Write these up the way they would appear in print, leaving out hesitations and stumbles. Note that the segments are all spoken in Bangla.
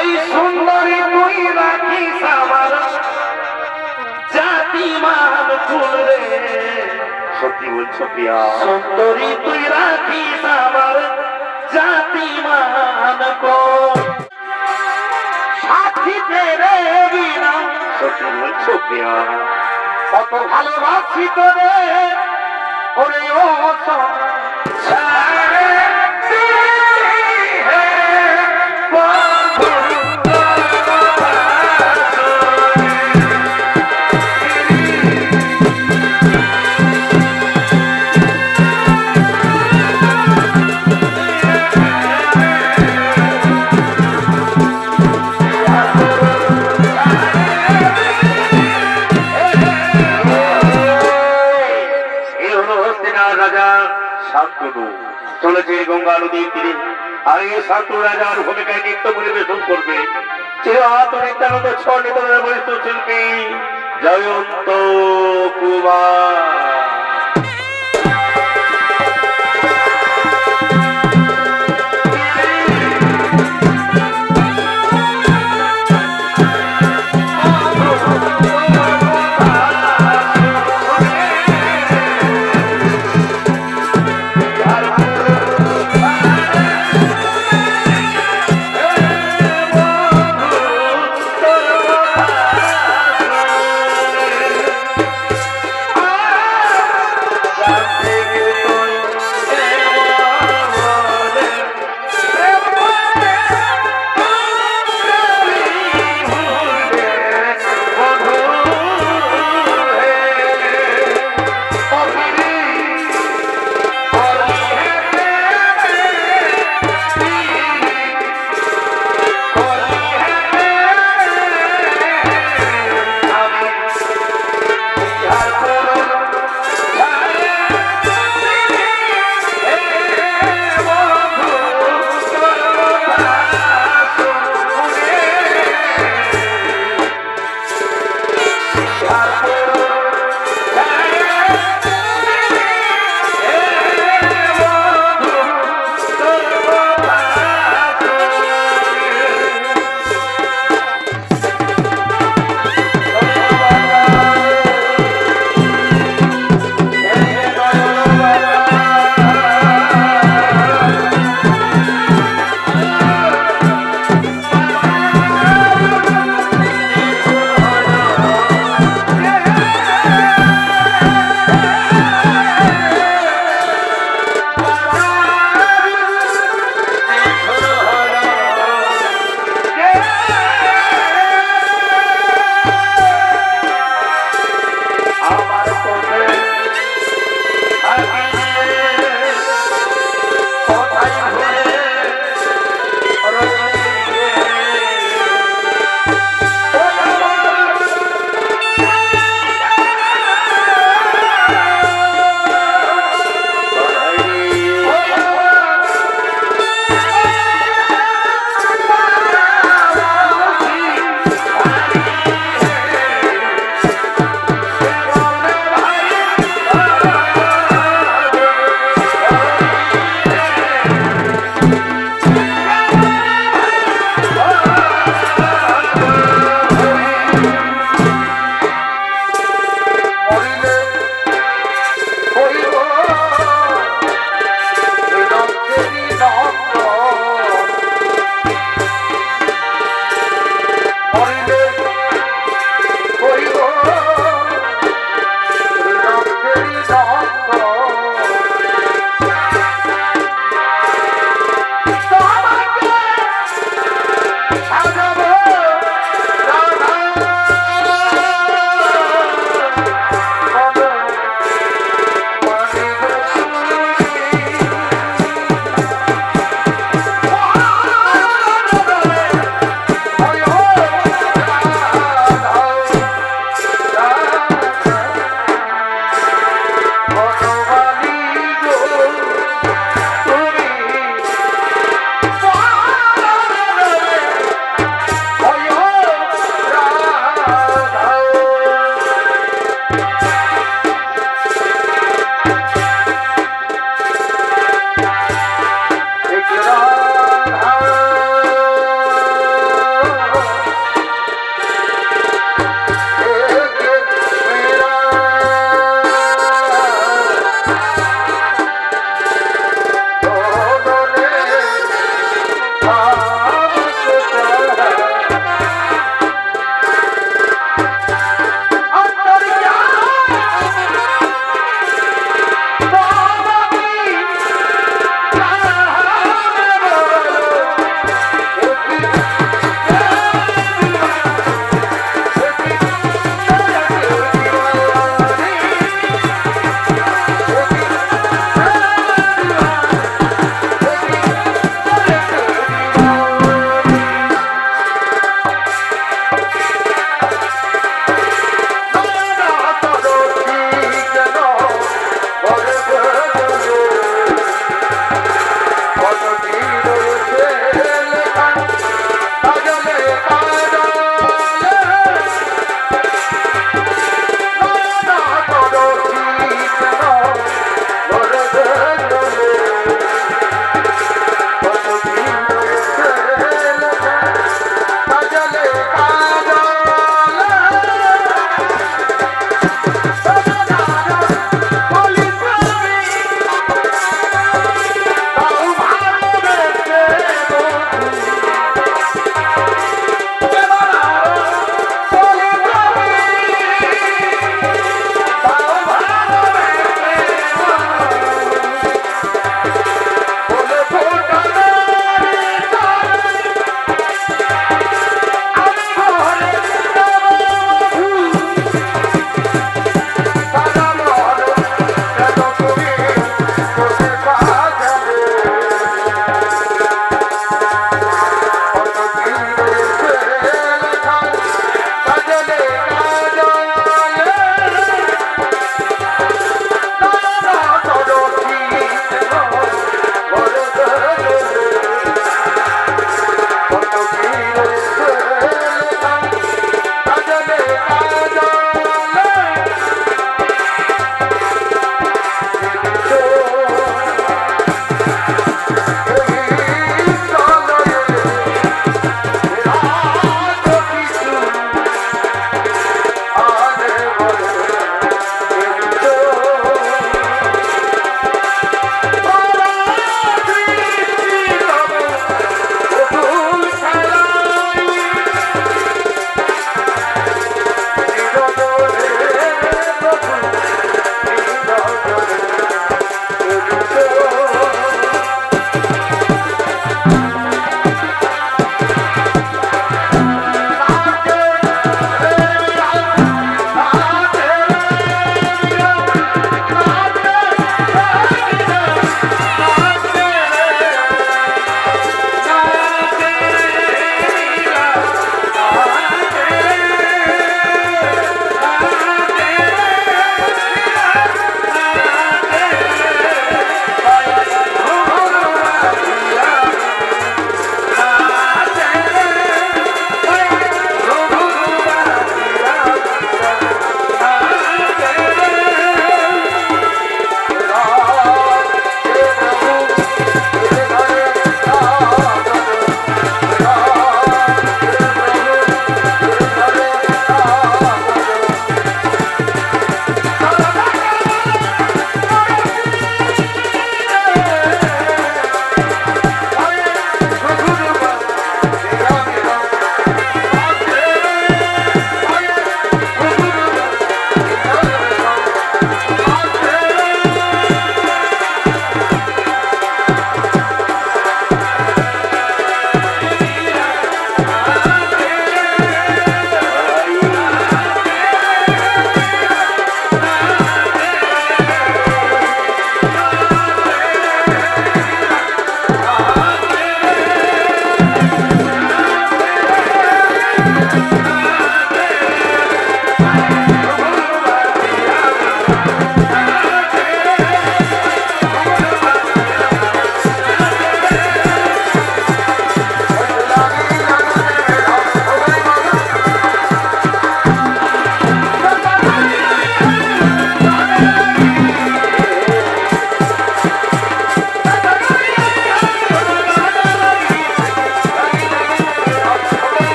এই সুন্দরী তুই রাখিস আমার জাতিমান ফুল রে। সত্যি বলছো প্রিয়া? সুন্দরী তুই রাখিস আমার জাতিমান সাথী তেরে বিনা। সত্যি বলছো প্রিয়া? কত ভালোবাসি তোরে ওরে ও চলেছে গঙ্গা নদীর তীরে। আর এই শান্তনু রাজার ভূমিকায় নৃত্য পরিবেশন করবে চিরাত নিত্যানন্দ ছন্দিত শিল্পী জয়ন্ত কুমার।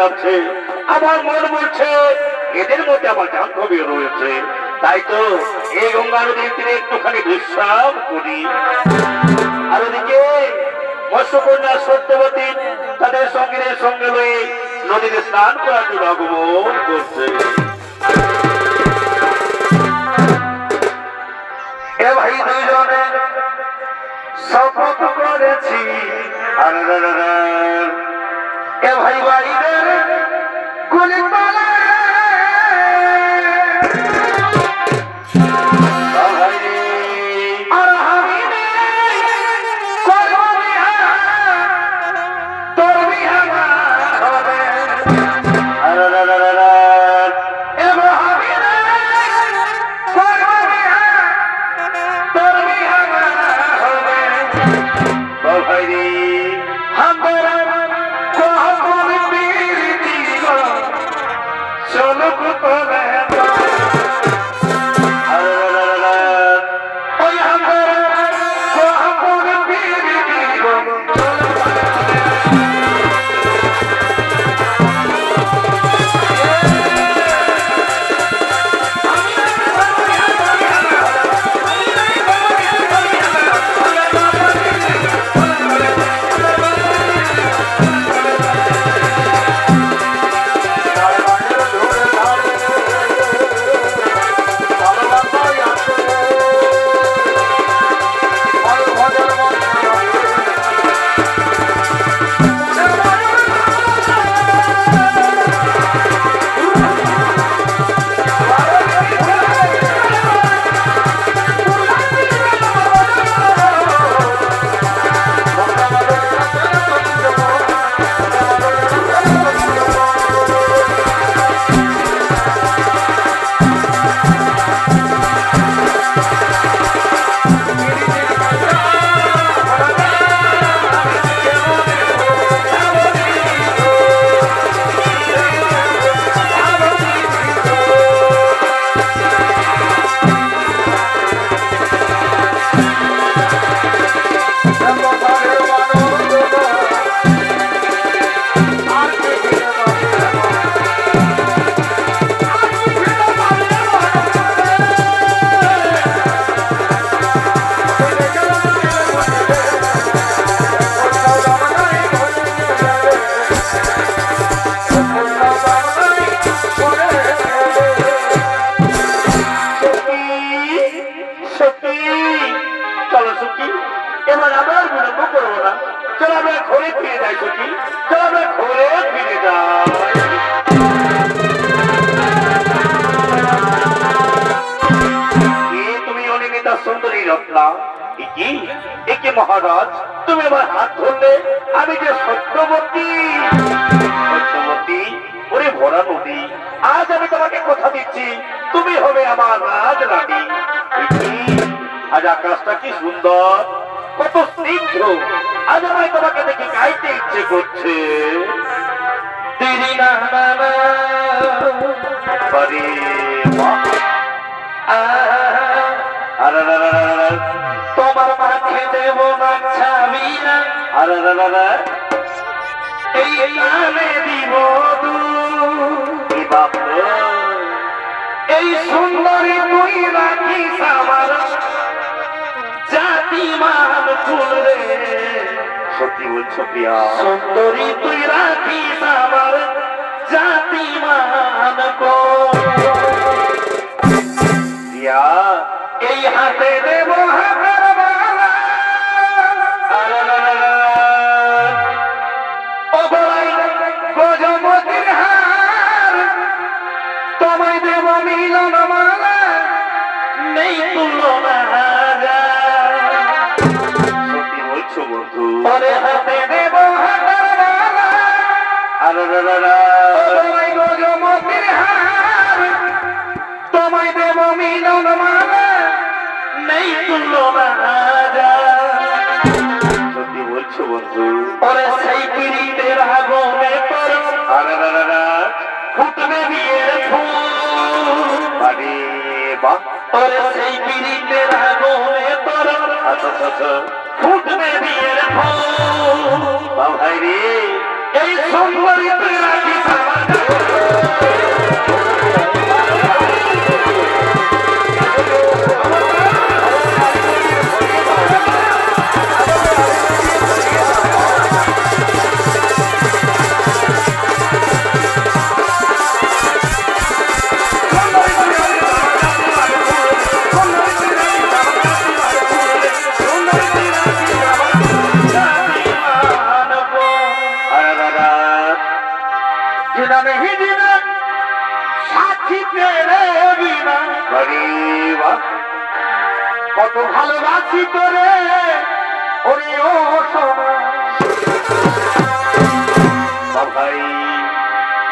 লাগাচ্ছে, আমার মন বলছে এদের মধ্যে আমার জাহ্নবী রয়েছে। তাই তো এই গঙ্গা নদীর তীরে একটুখানি বিশ্রাম করি। আর ওদিকে মৎস্যকন্যা সত্যবতী তাদের সঙ্গীদের সঙ্গে লয়ে নদীতে স্নান করার জন্য আগমন করছে। এ ভাই দুইজনে শপথ করেছি, এ ভাই ভাইদের গুলি পালা মহারাজ, তুমি আমার হাত ধরলে আমি যে সত্যবতী সত্যবতী ওরে ভরা নদী, আজ আমি তোমাকে কথা দিচ্ছি তুমি হবে আমার রাজরানী। আজ আকাশটা কি সুন্দর, কত স্নিগ্ধ, আজ আমায় তোমাকে দেখে গাইতে ইচ্ছে করছে। তোমার মাঠে দেব না ছাবি না, এই গানে দিব এই সুন্দরী তুই রাখিস আমার জাতিমান ফুল রে। সত্যি বলছো প্রিয়া, সুন্দরী তুই রাখিস আমার জাতিমান প্রিয়া। এই হাতে দেব হাতের মালা, ও বলাই গজমতির হার, তোমায় দেব মিলন মালা, নেই তুলনা। সত্যি বলছো বন্ধু, ওরে হাতে দেব হাতের মালা, তোমায় গজমতির হার, তোমায় দেব মিলন মালা, নেই তুলনা। সত্যি বলছো বন্ধু, ওরে সেই পিড়িতের আগুনে পর ফুটবে বিয়ের ফুল। ওরে সেই পিড়িতের আগুনে পর ফুটবে বিয়ের ফুল। ভাই রে, এই সুন্দরীতে রাখি नहीं जीना साथी तेरे बिना गरीबा কত ভালোবাসি তোরে ওরে ও সোনা ভাই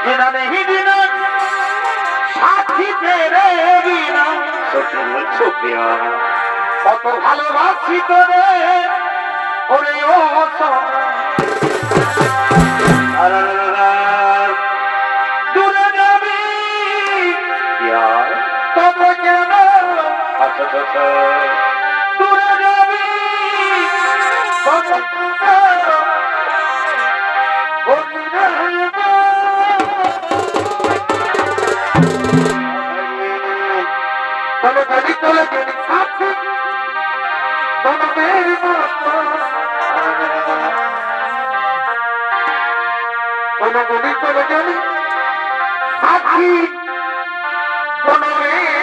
जीना नहीं जीना साथी तेरे बिना সত্যি বলছো প্রিয়া কত ভালোবাসি তোরে ওরে ও সোনা दूर जाबी चलो गली चलो गली साथी दोनों मेरी दोनों गली चलो गली साथी दोनों मेरी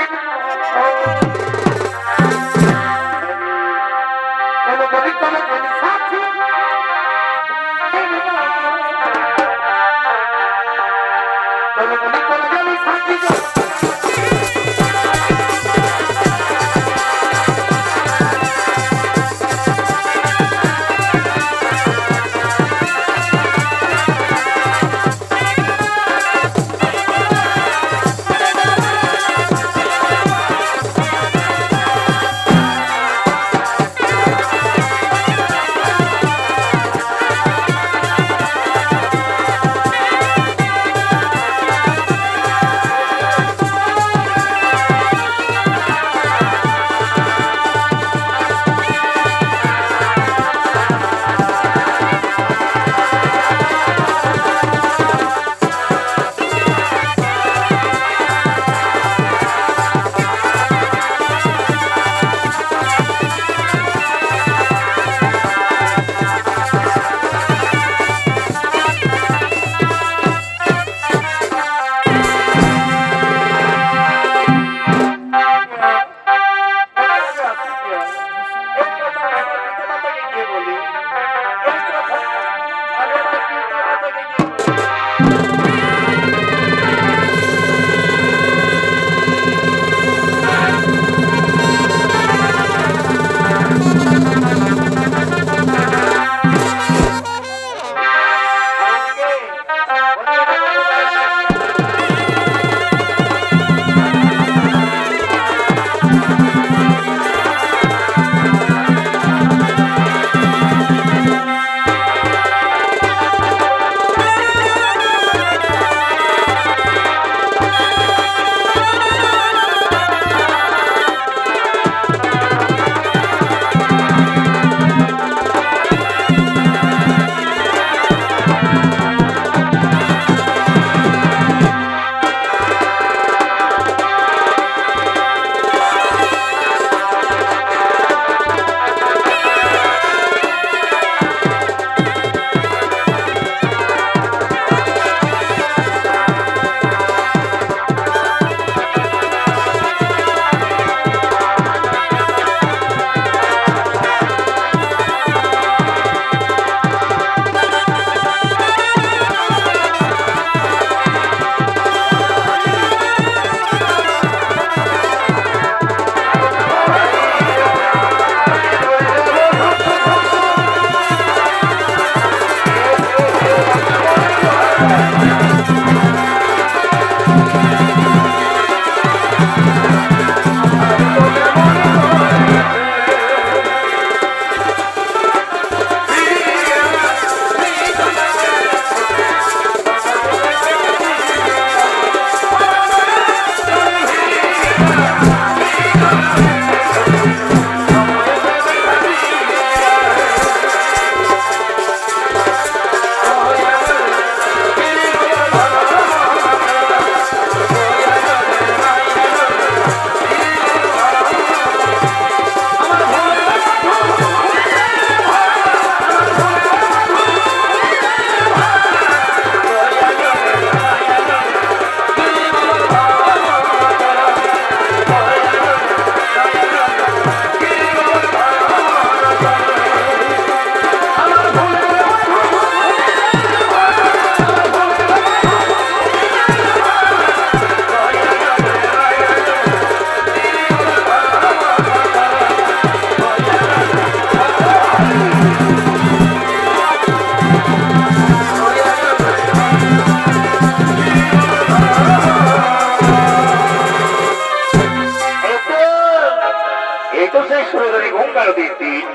গঙ্গা নদীর তীর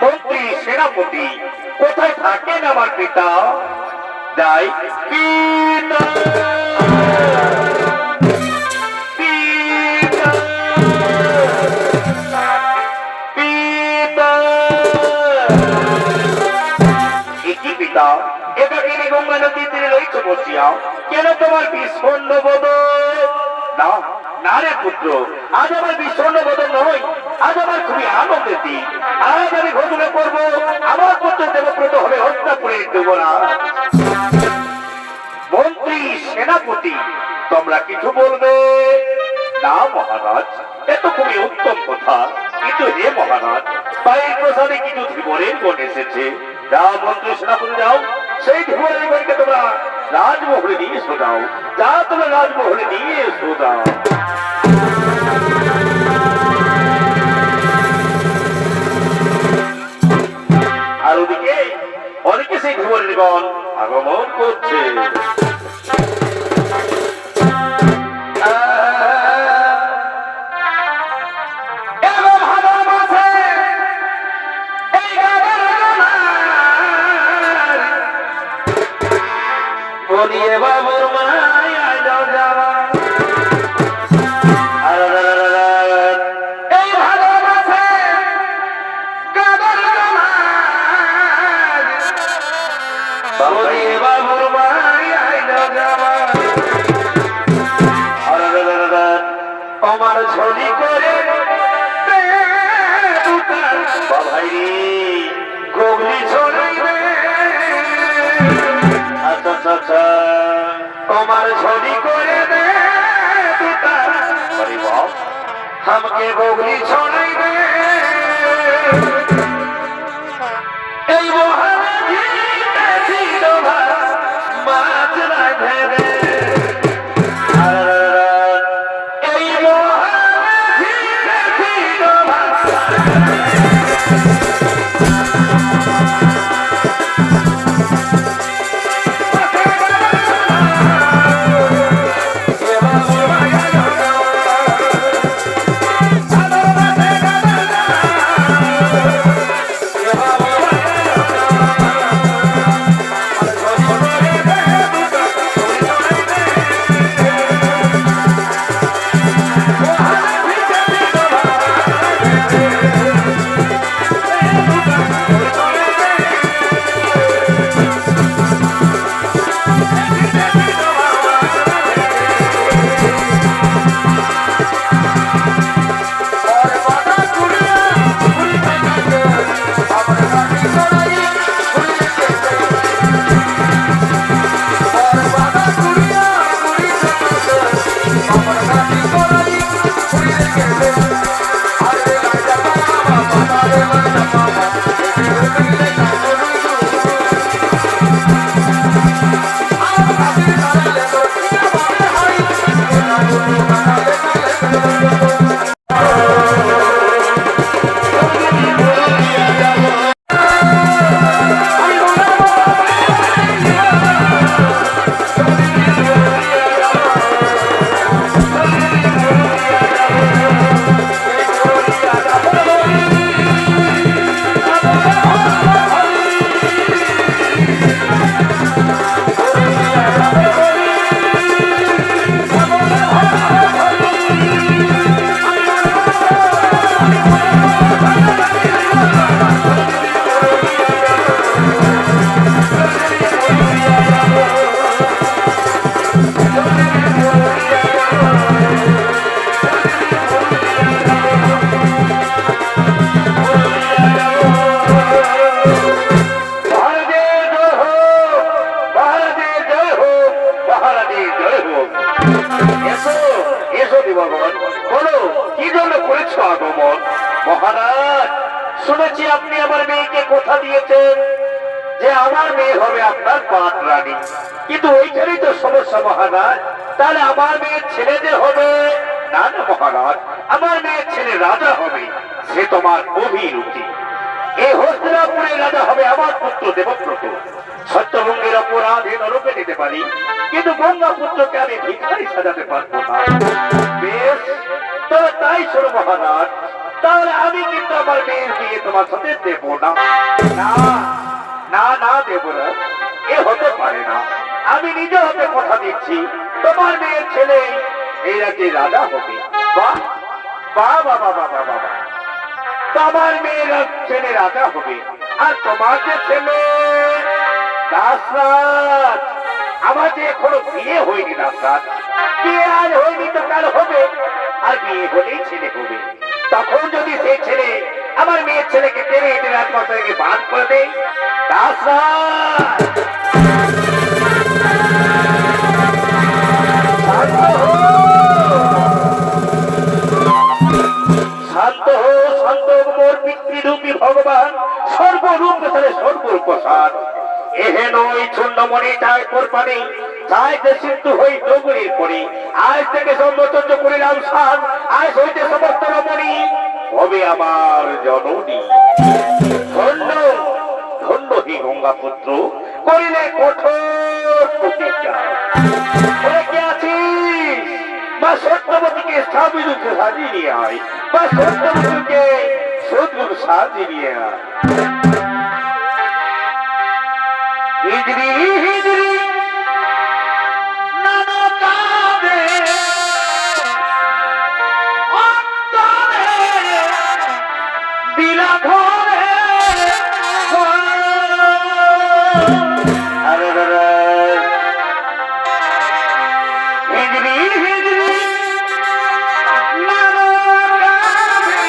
মন্ত্রী সেনাপতি কোথায় থাকেন আমার পিতা? যাই পিতা পিতা পিতা। একই পিতা, এটাকে গঙ্গা নদীর তীরে রয়েছে বসিয়া, কেন তোমার বিষণ্ণ বদন? না না রে পুত্র, আজ আমার বিষণ্ণ বদন নয়, আজ আমার খুবই আনন্দের দিন। আজ আমি ঘোষণা করবো আমার পুত্র দেবব্রত হবে হস্তিনাপুরের যুবরাজ। মন্ত্রী সেনাপতি তোমরা কিছু বলবে না মহারাজ? এ তো খুবই উত্তম কথা, কিন্তু হে মহারাজ, বাইরের প্রসাদে কিছু ধীবরের গণ এসেছে। যাও মন্ত্রী সেনাপতি যাও, সেই ধীবরের গণকে তোমরা রাজমহলে নিয়ে এসো যাও, যা তোমরা রাজমহলে নিয়ে এসো যাও। আর ওদিকে অনেকে সেই ধীবরের গণ আগমন করছে। বাবুর মায়া যাওয়া এই ভালোবাসে বাবুর মায়া যাওয়া আমার ছবি করে ভাই গগলি ছড়াইবে। আচ্ছা আচ্ছা আচ্ছা, তোমার ছবি করে দে আমাকে বগলি ছড়াইবে। এই মহারাজি মাছ রাধে রে, এই মহারাজি মহারাজ, শুনেছি আপনি আমার মেয়েকে কথা দিয়েছেন যে আমার মেয়ে হবে আপনার পাট রানী, কিন্তু ওইখানেই তো সমস্যা মহারাজ। তাহলে আমার মেয়ের ছেলে যে হবে, না না মহারাজ, আমার মেয়ের ছেলে রাজা হবে, সে তোমার অভিরুচি। এই হস্তিনাপুরের রাজা হবে আমার পুত্র দেবব্রত। সত্যভঙ্গের অপরাধে নরকে নিতে পারি, কিন্তু গঙ্গা পুত্রকে আমি ভিখারি সাজাতে পারবো না। বেশ, তবে তাই শোনো মহারাজ, তাহলে আমি কিন্তু আমার মেয়ের বিয়ে তোমার সাথে দেব না। না না না দেব না, এ হতে পারে না। আমি নিজে হাতে কথা দিচ্ছি, তোমার মেয়ের ছেলে এই রাজ্যে রাজা হবে। বাহ বাহ বাবা বাবা বাবা, তোমার মেয়ের ছেলে রাজা হবে, আর তোমার যে ছেলে দাসরাজ, আমার যে এখনো বিয়ে হয়নি দাসরাজ, বিয়ে আজ হয়নি তো কাল হবে, আর বিয়ে হলেই ছেলে হবে। তখন যদি সেই ছেলে আমার মেয়ের ছেলেকে টেনে এটে রাজমশাইকে বাদ করে দেয়, দাসরাজ শান্ত হো, শান্ত মোর পিতৃরূপী ভগবান, সর্বরূপ সর্বপ্রসাদ। এহে নয় ছন্নমণি চায় কোরবানি, চাইতে সিদ্ধ হই ডগুরির পরি। আজ থেকে সম্মচর্য করিলাম সান, আজ হইতে সমস্ত রমণী হবে আমার জননী। ধন্য ধন্য হি গঙ্গাপুত্র, করিলে কঠোর প্রতিজ্ঞা। কে আছিস? মা সত্যবতীকে স্বামীরূপে সাজিয়ে নিয়ে আয়, মা সত্যবতীকে সদ্রূপ সাজিয়ে নিয়ে আয়। হিজরি হিজরি নানা কাঁদে অন্তরে দিলা ধরে। আরে রে হিজরি হিজরি নানা কাঁদে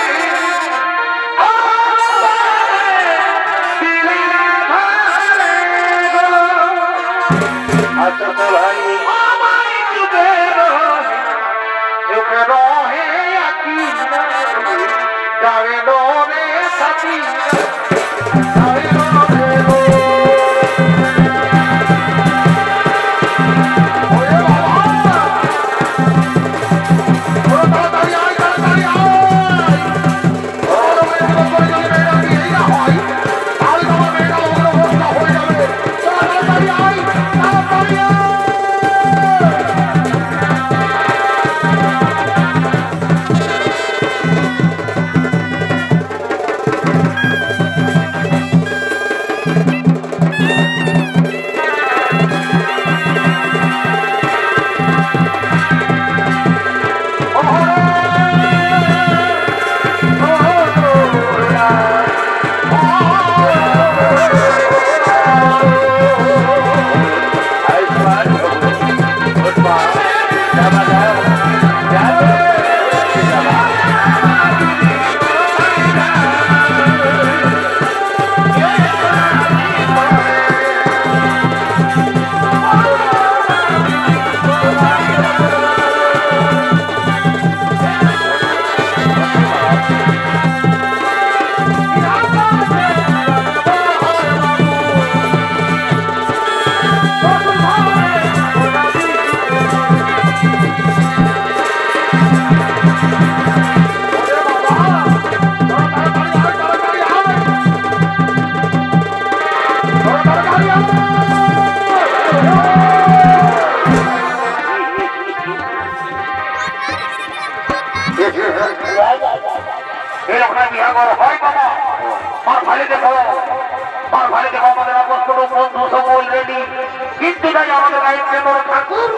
কিন্তু তাই আমাদের দায়িত্বে বড় ঠাকুর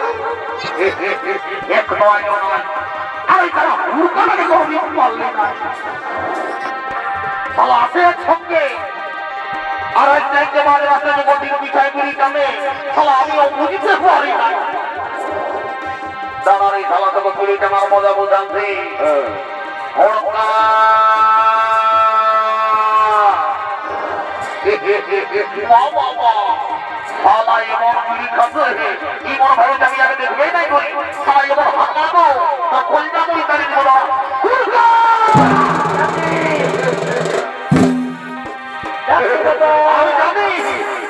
এক নয় নয়, আরে তারা মূর্খটাকে কোনদিন পারলে না। তারা আছে সঙ্গে আর এক চাইতে মাঝে রাস্তা যে গতির পিছায় গুলি টানে, তাহলে আমিও বুঝতে পারি না। দাঁড়ার এই শালা তোকে গুলি টানার মজা বোঝাচ্ছি। শালা এমন গুলি খাবে, এমন ভাবে আমি আগে দেখবেই নাই করি। শালা এমন হাঁকাবো তা কলটা গুলি তারিখ বলা।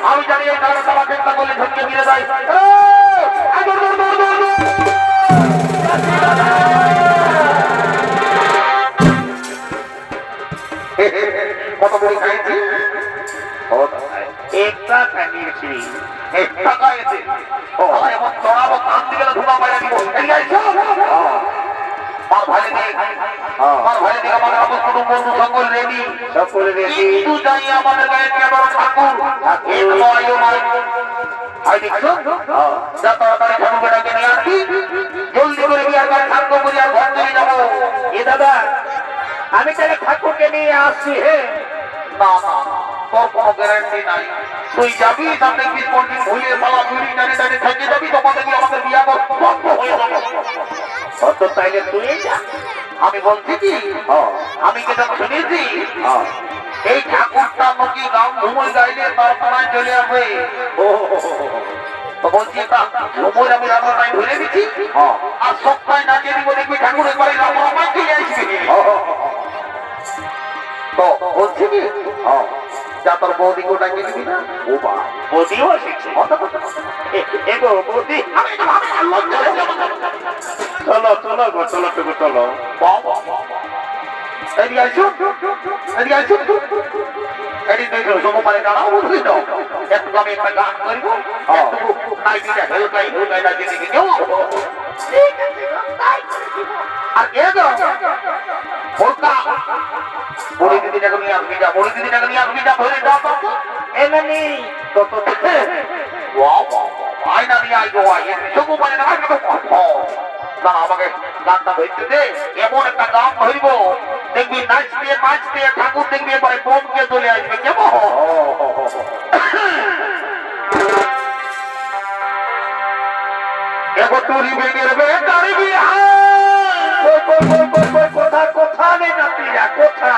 আমি জানি এই কারণে তারা চেষ্টা করলে ঝটকে ফিরে যায়। কত বই খাইছি একটা খাইয়েছি একটা খাইয়েছে। এমন চড়াবো কান দিকে ধুলা বাইরে দিব। মার ভাই দেখ মার ভাই দেখ আমাদের অবস্থা বন্ধু সকল রেডি কিন্তু যাই আমাদের গায়ে কেবল ঠাকুর এক নয় নয় ভাই দেখছো যা তাড়াতাড়ি ঠাকুর ডাকে নিয়ে আসি জলদি করে বিয়ার গায়ে ঠাকুর করে আর ঘর চলে যাবো এ দাদা আমি তাহলে ঠাকুরকে নিয়ে আসছি হে না না তোর কোনো গ্যারান্টি নাই তুই যাবি সামনে 20 দিন ভুলিয়ে পালা বিড়ি টানে টানে থেকে যাবি তখন দেখবি আমাদের বিয়া বন্ধ হয়ে যাবে অত তাইলে তুই যা আমি বলছি কি আমি যেটা শুনেছি এই ঠাকুরটা নাকি গান ঘুমোয় গাইলে তার পাড়ায় চলে আসবে তো বলছি এটা ঘুমোয় আমি রান্নাটাই ধরে দিচ্ছি আর সপ্তাহে নাচিয়ে দিব দেখবি ঠাকুর একবারে রান্নাটাই চলে আসবে তো বলছি কি যা তোর বৌদিকে ডাকে দিবি না ও বা বৌদিও এসেছে এগো বৌদি চলো চলো গো চলো টুকু চলো এদিকে আসো এদিকে আসো এদিকে দেখো সময় দাঁড়াও বুঝলি তো একটু আমি একটা গান করবো একটু নাইটিটা হেলকাই হেলকাই লাগিয়ে দিবি কেউ আর কে গো ভোরকা বড়ি দিদিটাকে নিয়ে আসবি যা বড়ি দিদিটাকে নিয়ে আসবি যা ধরে দাও তো এনে নি তত আয়না নিয়ে আইগো আই সবু মানে না আমাকে গানটা ধরতে দে এমন একটা গান ধরবো দেখবি নাচতে নাচতে ঠাকুর দেখবি এবারে বোমকে চলে আসবে কেমন এবার টুরি বেগের বেটারি কোথা কোথা নে নাতিরা কোথা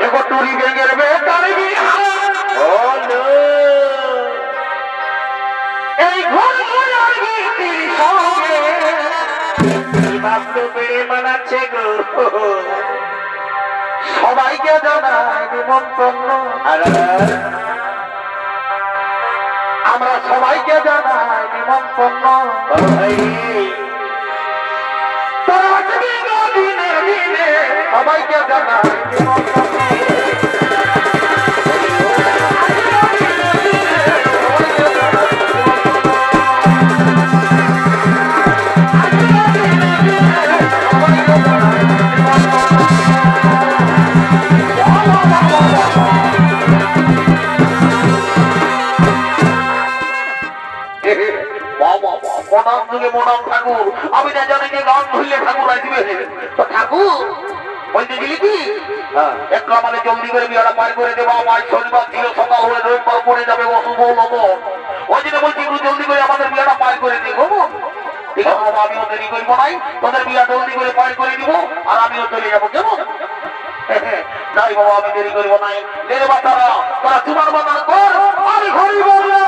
এবার টুরি বেগের বেটারি এই ঘর মানাচ্ছে গো সবাইকে জানাই নিমন্ত্রণ আমরা সবাইকে জানাই নিমন্ত্রণ দিনে দিনে সবাইকে জানাই নিমন্ত্রণ ঠাকুর আমি না জানি যে গান ধরলে ঠাকুর আসবে তো ঠাকুর বলতে গেলি কি একটু আমাদের জলদি করে বিয়াটা পার করে দেবো আমার শনিবার ছিল সকাল হলে রবিবার পড়ে যাবে অশুভ লগন ওই জন্য বলছি একটু জলদি করে আমাদের বিয়াটা পার করে দিয়ে ঠিক আছে বাবা আমিও দেরি করবো নাই তোদের বিয়া জলদি করে পার করে দিব আর আমিও চলে যাবো কেমন নাই বাবা আমি দেরি করবো নাই দেরে বাচ্চারা তারা তোমার বাজার কর আমি ঘড়ি বলবে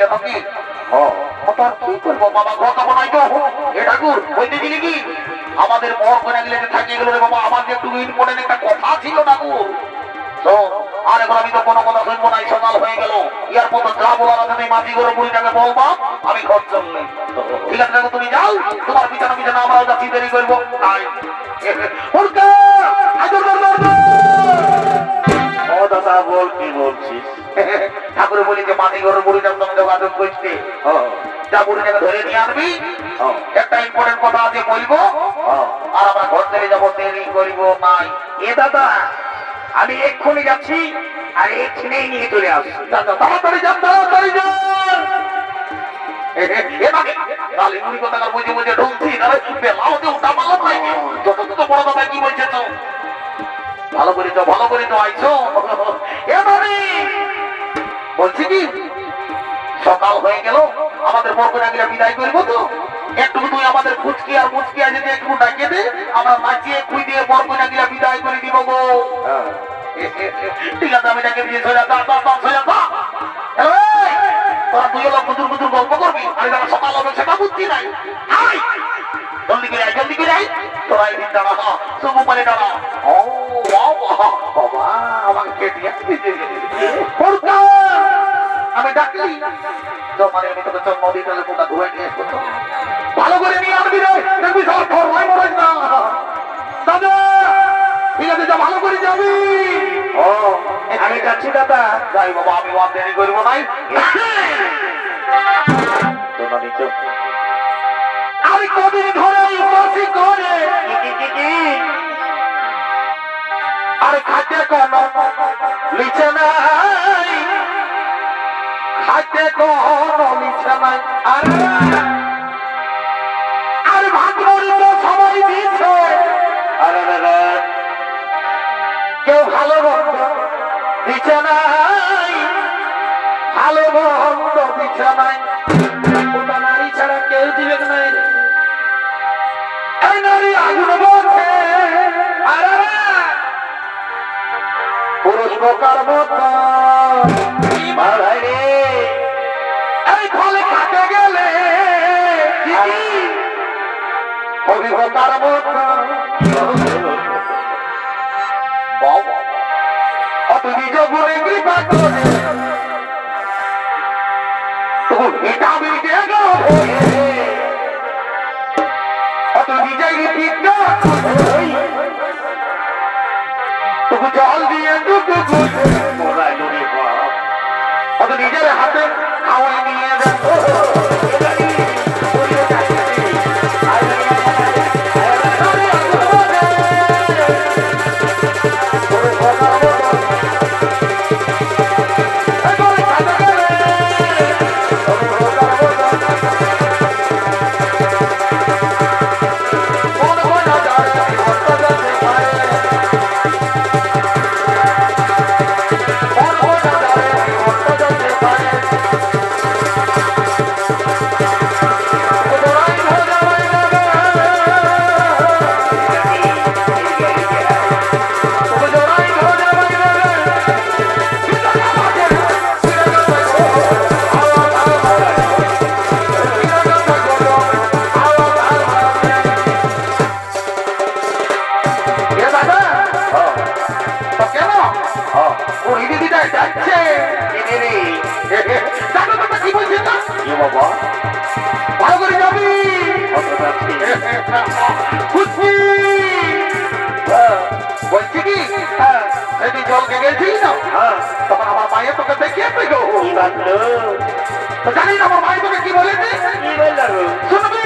দিলে নাকি হ্যাঁ তার কি করবো বাবা ঘর খাবো নাই তো এ ঠাকুর বলতে দিলি কি আমাদের বর করে গেলে থাকে গেল রে বাবা আমার যে একটু ইম্পর্টেন্ট একটা কথা ছিল ঠাকুর শোন আর এখন আমি তো কোনো কথা শুনবো না সকাল হয়ে গেল ইয়ার মতো যা বলার আছে তুমি মাটি করে বুড়িটাকে বলবা আমি ঘর চললে ঠিক আছে ঠাকুর তুমি যাও তোমার বিছানা বিছানা আমরাও যাচ্ছি দেরি করবো তাই ও দাদা বল কি বলছিস? ঠাকুর বলি যে মাটি ঘরের বুড়িটার সঙ্গে যোগাযোগ করতে যা বুড়িটাকে ধরে নিয়ে আনবি একটা ইম্পর্টেন্ট কথা আছে বলবো আর আমরা ঘর থেকে যাবো দেরি করবো নাই এ দাদা আমি এক্ষুনি যাচ্ছি আর এখানেই নিয়ে চলে আসছি। তাড়াতাড়ি যান তাড়াতাড়ি যান তাহলে বুড়ি কথা বুঝে বুঝে ঢুকছি তাহলে বেলাওতে উঠা পারলাম নাই যত তত বড় কথা কি বলছে তো ভালো করে তো আইছো এবারে বলছি কি সকাল হয়ে গেল আমাদের বরকনা গিলা বিদায় করবো তো একটু তুই আমাদের ফুচকি আর মুচকি আছে যে একটু ডাকিয়ে দে আমরা নাচিয়ে খুই দিয়ে বরকনা গিলা বিদায় করে দিব গো ঠিক আছে আমি ডাকে দিয়ে সোজা তোরা দুই লোক কুতুর কুতুর গল্প করবি আর যারা সকাল হবে সেটা বুঝছি নাই আয় জলদি করে আয় তোরা এই দিন দাঁড়া শুভ মানে দাঁড়া ও বাবা আমাকে আমি ডাকলি মানে আমি তোকে চল নদী তাহলে কোথা ঘুরে নিয়ে আসবো ভালো করে নিয়ে আনবি রে দেখবি সব ঠোর মরাই না দাদা ঠিক আছে যা ভালো করে যাবি ও আমি যাচ্ছি দাদা। যাই বাবা আমি আর দেরি করবো নাই তোমরা নিচে আমি কদিন ধরে উপাসি করে কি আরে খাদ্যে কোন লিচে নাই খাদ্যে কোন লিচে নাই আরে ভাত মরি তো সবাই দিচ্ছে আরে দাদা কেউ ভালো বন্ধ দিচ্ছে নাই ভালো বন্ধ দিচ্ছে নাই ওটা নারী ছাড়া কেউ দিবে নাই এই নারী আগুন বলছে পুরুষ বোকার মতো ভাই রে এই ফলে খাতে গেলে অভিভোকার মতো অত নিজ গুণে কৃপা করে তবু ভিটামিন দিয়ে গেল অত নিজেই ঠিক না তবু জল দিয়ে দুটো মোরা নুরি বাপ অত নিজের হাতে খাওয়াই নিয়ে দেখো ভালো করে যাবি বলছি কি সেদিন জল গেছিলি না তখন আমার মায়ের তোকে দেখিয়ে পেলো তো জানি না আমার মায়ের তোকে কি বলেছে শুনবি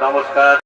নমস্কার।